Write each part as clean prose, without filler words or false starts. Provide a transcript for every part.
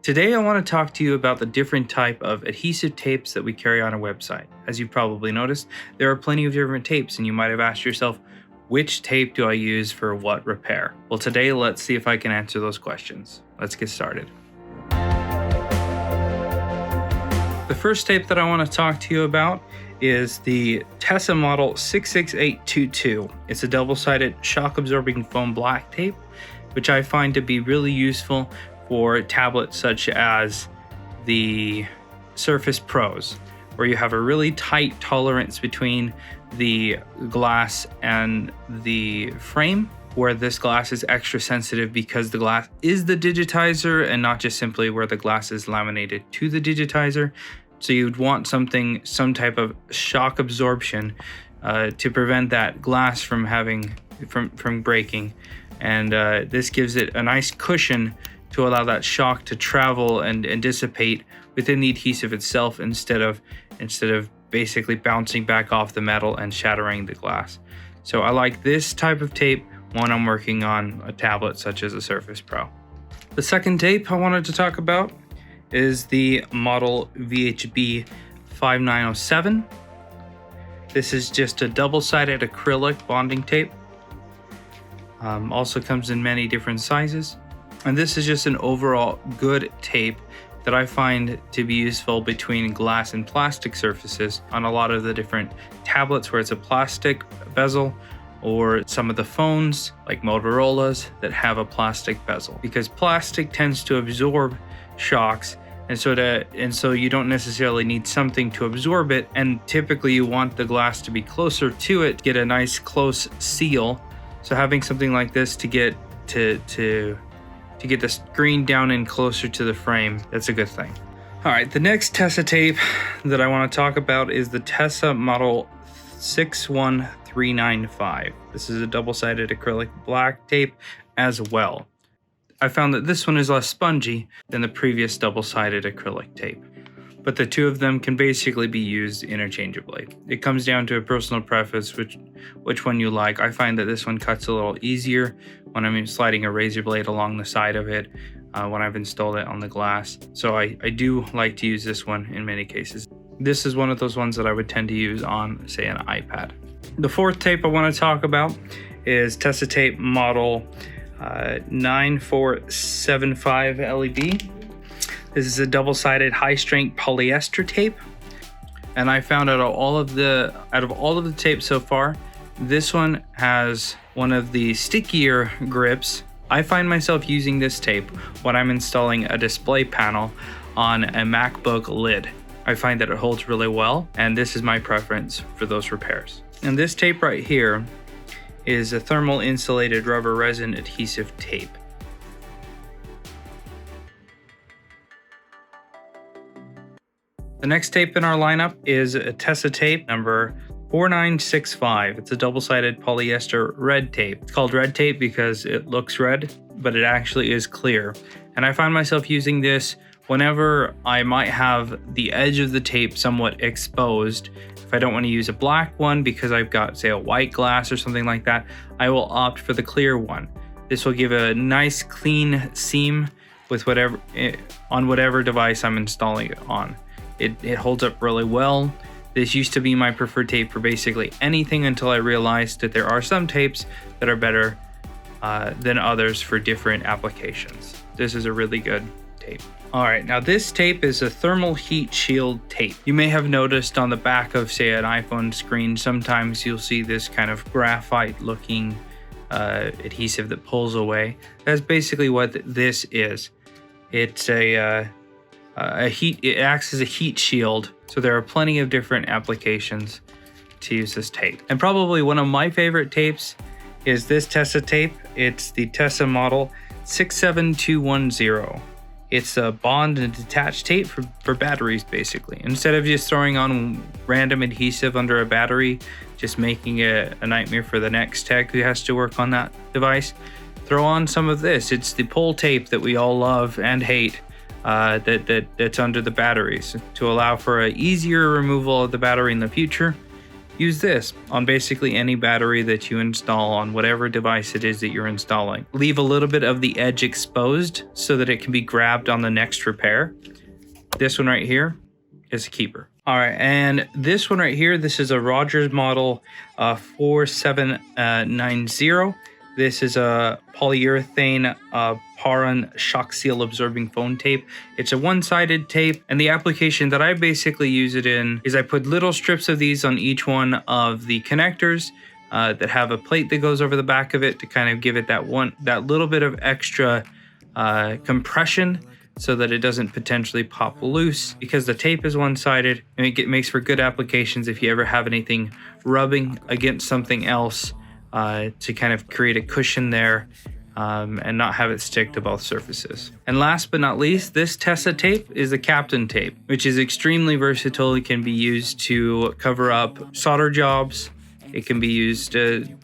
Today I want to talk to you about the different type of adhesive tapes that we carry on our website. As you probably noticed, there are plenty of different tapes, and you might have asked yourself, which tape do I use for what repair? Well, today let's see if I can answer those questions. Let's get started. The first tape that I want to talk to you about is the Tesa model 66822. It's a double-sided shock-absorbing foam black tape, which I find to be really useful for tablets such as the Surface Pros, where you have a really tight tolerance between the glass and the frame, where this glass is extra sensitive because the glass is the digitizer and not just simply where the glass is laminated to the digitizer. So you'd want some type of shock absorption to prevent that glass from breaking, and this gives it a nice cushion to allow that shock to travel and dissipate within the adhesive itself instead of basically bouncing back off the metal and shattering the glass. So I like this type of tape when I'm working on a tablet such as a Surface Pro. The second tape I wanted to talk about is the model VHB 5907. This is just a double-sided acrylic bonding tape. Also comes in many different sizes. And this is just an overall good tape that I find to be useful between glass and plastic surfaces on a lot of the different tablets where it's a plastic bezel, or some of the phones like Motorola's that have a plastic bezel, because plastic tends to absorb shocks, and so you don't necessarily need something to absorb it, and typically you want the glass to be closer to it to get a nice close seal. So having something like this to get to get the screen down and closer to the frame, that's a good thing. All right, the next Tesa tape that I want to talk about is the Tesa model 61395. This is a double-sided acrylic black tape as well. I found that this one is less spongy than the previous double-sided acrylic tape, but the two of them can basically be used interchangeably. It comes down to a personal preference, which one you like. I find that this one cuts a little easier when I'm sliding a razor blade along the side of it when I've installed it on the glass. So I do like to use this one in many cases. This is one of those ones that I would tend to use on, say, an iPad. The fourth tape I want to talk about is Tesa Tape model 9475 LEB. This is a double-sided high-strength polyester tape, and I found out of all of the tapes so far, this one has one of the stickier grips. I find myself using this tape when I'm installing a display panel on a MacBook lid. I find that it holds really well, and this is my preference for those repairs. And this tape right here is a thermal insulated rubber resin adhesive tape. The next tape in our lineup is a Tesa Tape number 4965. It's a double-sided polyester red tape. It's called red tape because it looks red, but it actually is clear. And I find myself using this whenever I might have the edge of the tape somewhat exposed. If I don't want to use a black one because I've got, say, a white glass or something like that, I will opt for the clear one. This will give a nice clean seam with whatever device I'm installing it on. It holds up really well. This used to be my preferred tape for basically anything until I realized that there are some tapes that are better than others for different applications. This is a really good tape. All right, now this tape is a thermal heat shield tape. You may have noticed on the back of, say, an iPhone screen, sometimes you'll see this kind of graphite looking adhesive that pulls away. That's basically what this is. It's it acts as a heat shield, so there are plenty of different applications to use this tape. And probably one of my favorite tapes is this Tesa tape. It's the Tesa model 67210. It's a bond and detach tape for batteries, basically. Instead of just throwing on random adhesive under a battery, just making it a nightmare for the next tech who has to work on that device, throw on some of this. It's the pull tape that we all love and hate. That's under the batteries to allow for an easier removal of the battery in the future. use this on basically any battery that you install on whatever device it is that you're installing. Leave a little bit of the edge exposed so that it can be grabbed on the next repair. This one right here is a keeper. All right, and this one right here, this is a Rogers model 4790. This is a polyurethane Paran shock seal absorbing foam tape. It's a one-sided tape, and the application that I basically use it in is I put little strips of these on each one of the connectors that have a plate that goes over the back of it to kind of give it that little bit of extra compression, so that it doesn't potentially pop loose. Because the tape is one-sided, and it makes for good applications if you ever have anything rubbing against something else, to kind of create a cushion there and not have it stick to both surfaces. And last but not least, this Tesa tape is a Kapton tape, which is extremely versatile. It can be used to cover up solder jobs. It can be used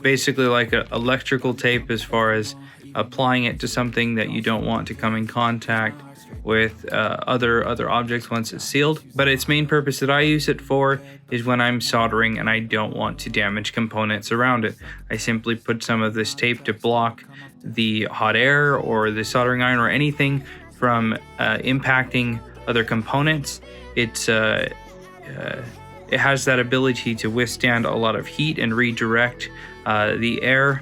basically like an electrical tape as far as applying it to something that you don't want to come in contact with other objects once it's sealed. But its main purpose that I use it for is when I'm soldering and I don't want to damage components around it. I simply put some of this tape to block the hot air or the soldering iron or anything from impacting other components. It has that ability to withstand a lot of heat and redirect the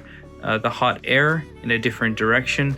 hot air in a different direction.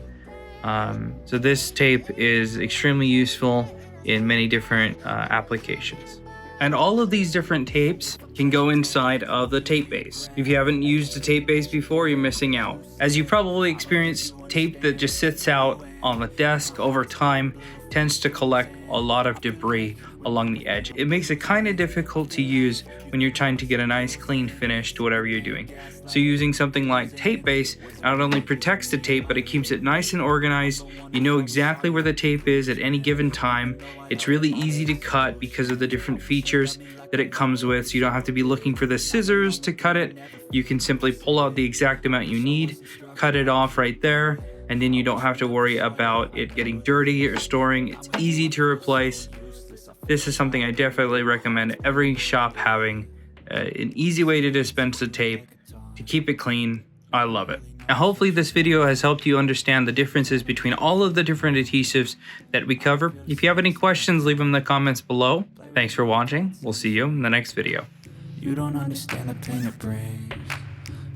So this tape is extremely useful in many different applications. And all of these different tapes can go inside of the tape base. If you haven't used a tape base before, you're missing out. As you probably experienced, tape that just sits out on the desk over time tends to collect a lot of debris along the edge. It makes it kind of difficult to use when you're trying to get a nice clean finish to whatever you're doing. So using something like tape base not only protects the tape, but it keeps it nice and organized. You know exactly where the tape is at any given time. It's really easy to cut because of the different features that it comes with. So you don't have to be looking for the scissors to cut it. You can simply pull out the exact amount you need, cut it off right there, and then you don't have to worry about it getting dirty or storing. It's easy to replace. This is something I definitely recommend every shop having, an easy way to dispense the tape, to keep it clean. I love it. Now hopefully this video has helped you understand the differences between all of the different adhesives that we cover. If you have any questions, leave them in the comments below. Thanks for watching. We'll see you in the next video. You don't understand the pain it brings.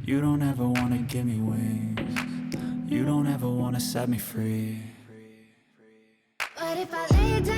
You don't ever want to give me wings. You don't ever want to set me free. What if I lay down?